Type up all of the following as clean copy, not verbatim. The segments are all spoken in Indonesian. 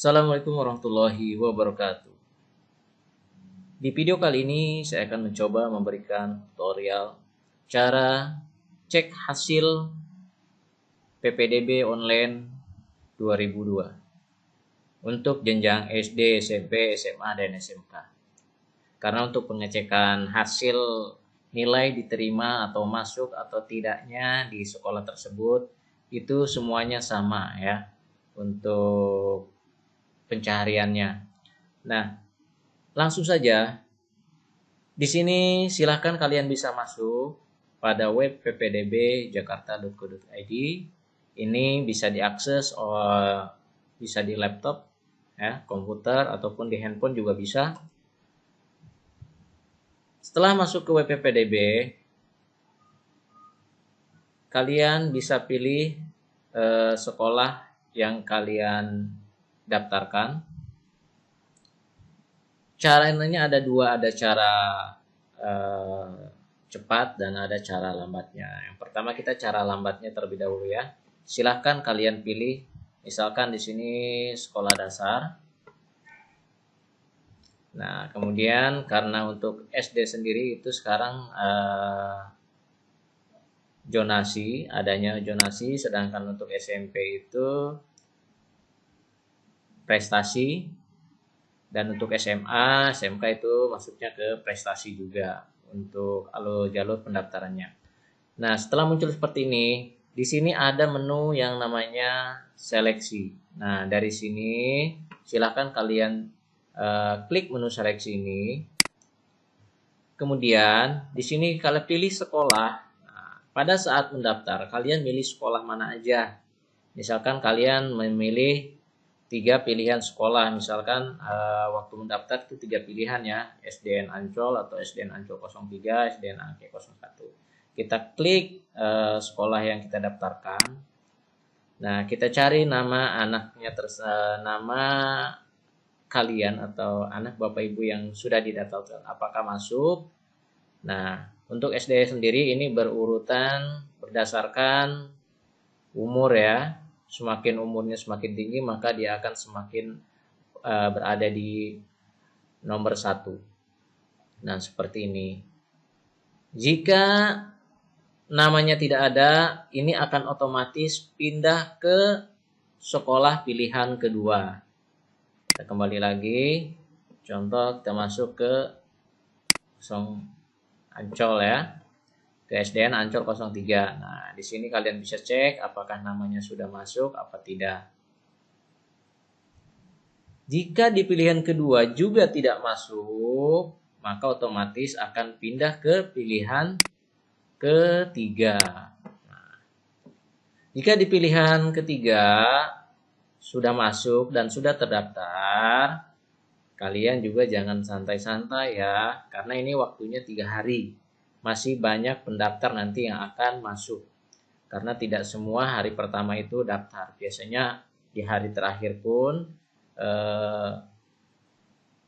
Assalamualaikum warahmatullahi wabarakatuh. Di video kali ini saya akan mencoba memberikan tutorial cara cek hasil PPDB online 2002 untuk jenjang SD, SMP, SMA, dan SMK. Karena untuk pengecekan hasil nilai diterima atau masuk atau tidaknya di sekolah tersebut itu semuanya sama ya untuk pencahariannya. Nah, langsung saja. Di sini silahkan kalian bisa masuk pada web ppdb-jakarta.go.id. Ini bisa diakses bisa di laptop, ya, komputer ataupun di handphone juga bisa. Setelah masuk ke web ppdb, kalian bisa pilih sekolah yang kalian daftarkan. Caranya ada dua, ada cara cepat dan ada cara lambatnya. Yang pertama kita cara lambatnya terlebih dahulu ya. Silahkan kalian pilih, misalkan di sini sekolah dasar. Nah, kemudian karena untuk SD sendiri itu sekarang adanya zonasi, sedangkan untuk SMP itu prestasi. Dan untuk SMA, SMK itu masuknya ke prestasi juga untuk jalur pendaftarannya. Nah, setelah muncul seperti ini, di sini ada menu yang namanya seleksi. Nah, dari sini silahkan kalian klik menu seleksi ini. Kemudian di sini kalian pilih sekolah. Nah, pada saat mendaftar, kalian milih sekolah mana aja. Misalkan kalian memilih 3 pilihan sekolah, misalkan waktu mendaftar itu 3 pilihan ya, SDN Ancol atau SDN Ancol 03, SDN Angke 01. Kita klik sekolah yang kita daftarkan. Nah, kita cari nama anaknya, nama kalian atau anak bapak ibu yang sudah didaftarkan apakah masuk. Nah, untuk SD sendiri ini berurutan berdasarkan umur ya. Semakin umurnya semakin tinggi, maka dia akan semakin berada di nomor 1. Nah, seperti ini. Jika namanya tidak ada, ini akan otomatis pindah ke sekolah pilihan kedua. Kita kembali lagi. Contoh, kita masuk ke Ancol ya. Ke SDN Ancol 03. Nah, di sini kalian bisa cek apakah namanya sudah masuk apa tidak. Jika di pilihan kedua juga tidak masuk, maka otomatis akan pindah ke pilihan ketiga. Nah, jika di pilihan ketiga sudah masuk dan sudah terdaftar, kalian juga jangan santai-santai ya, karena ini waktunya 3 hari. Masih banyak pendaftar nanti yang akan masuk. Karena tidak semua hari pertama itu daftar. Biasanya di hari terakhir pun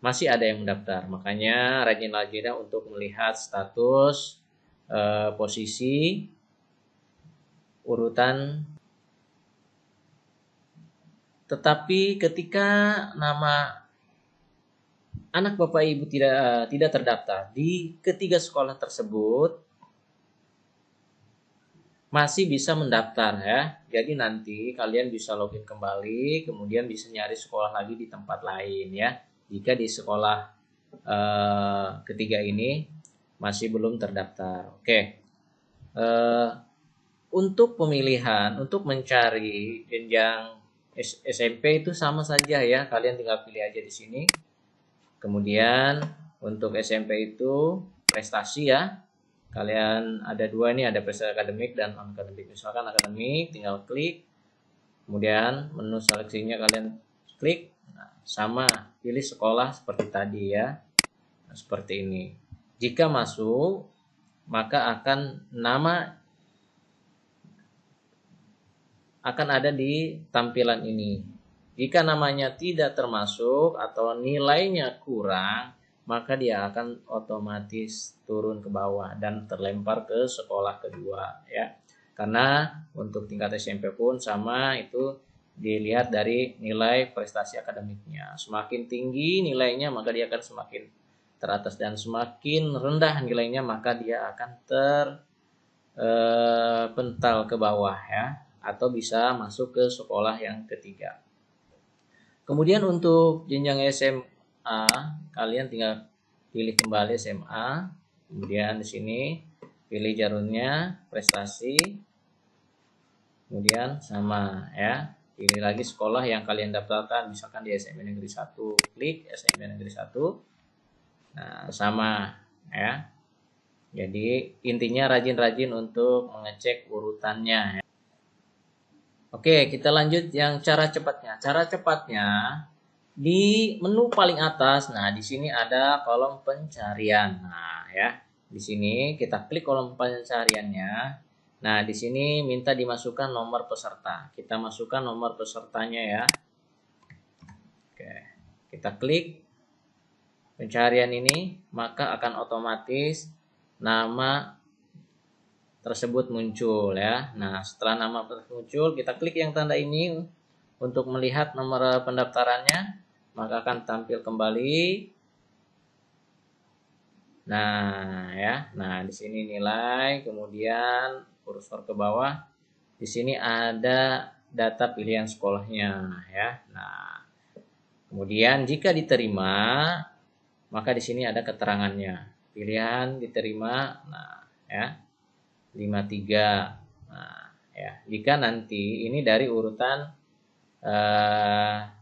masih ada yang mendaftar. Makanya rajin-rajinlah untuk melihat status, posisi, urutan. Tetapi ketika nama anak bapak ibu tidak terdaftar di ketiga sekolah tersebut, masih bisa mendaftar ya. Jadi nanti kalian bisa login kembali, kemudian bisa nyari sekolah lagi di tempat lain ya. Jika di sekolah ketiga ini masih belum terdaftar. Oke. Untuk pemilihan, untuk mencari jenjang SMP itu sama saja ya. Kalian tinggal pilih aja di sini. Kemudian untuk SMP itu prestasi ya. Kalian ada 2 nih, ada prestasi akademik dan non akademik. Misalkan akademik, tinggal klik. Kemudian menu seleksinya kalian klik. Nah, sama, pilih sekolah seperti tadi ya. Nah, seperti ini. Jika masuk, maka nama akan ada di tampilan ini. Jika namanya tidak termasuk atau nilainya kurang, maka dia akan otomatis turun ke bawah dan terlempar ke sekolah kedua ya. Karena untuk tingkat SMP pun sama, itu dilihat dari nilai prestasi akademiknya. Semakin tinggi nilainya maka dia akan semakin teratas, dan semakin rendah nilainya maka dia akan terpental ke bawah ya, atau bisa masuk ke sekolah yang ketiga. Kemudian untuk jenjang SMA, kalian tinggal pilih kembali SMA, kemudian di sini pilih jarumnya prestasi, kemudian sama ya, pilih lagi sekolah yang kalian daftarkan, misalkan di SMP Negeri 1, klik SMP Negeri 1. Nah, sama ya. Jadi intinya rajin-rajin untuk mengecek urutannya. Oke, kita lanjut yang cara cepatnya. Cara cepatnya di menu paling atas. Nah, di sini ada kolom pencarian. Nah, ya. Di sini kita klik kolom pencariannya. Nah, di sini minta dimasukkan nomor peserta. Kita masukkan nomor pesertanya ya. Oke, kita klik pencarian ini, maka akan otomatis nama tersebut muncul ya. Nah, setelah nama muncul, kita klik yang tanda ini untuk melihat nomor pendaftarannya, maka akan tampil kembali. Nah, ya. Nah, di sini nilai, kemudian kursor ke bawah. Di sini ada data pilihan sekolahnya ya. Nah, kemudian jika diterima, maka di sini ada keterangannya. Pilihan diterima, nah ya, 53. Nah, ya, jika nanti ini dari urutan 30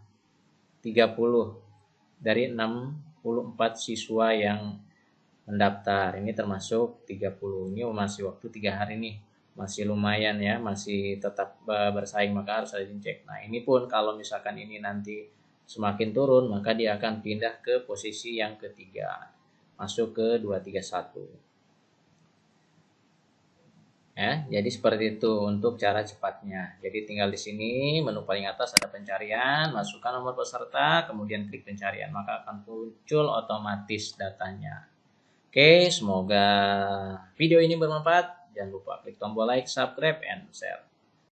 dari 64 siswa yang mendaftar. Ini termasuk 30. Ini masih waktu 3 hari nih. Masih lumayan ya, masih tetap bersaing, maka harus dicek. Nah, ini pun kalau misalkan ini nanti semakin turun, maka dia akan pindah ke posisi yang ketiga, masuk ke 231 ya. Jadi seperti itu untuk cara cepatnya. Jadi tinggal di sini menu paling atas ada pencarian, masukkan nomor peserta, kemudian klik pencarian, maka akan muncul otomatis datanya. Oke, semoga video ini bermanfaat. Jangan lupa klik tombol like, subscribe, and share.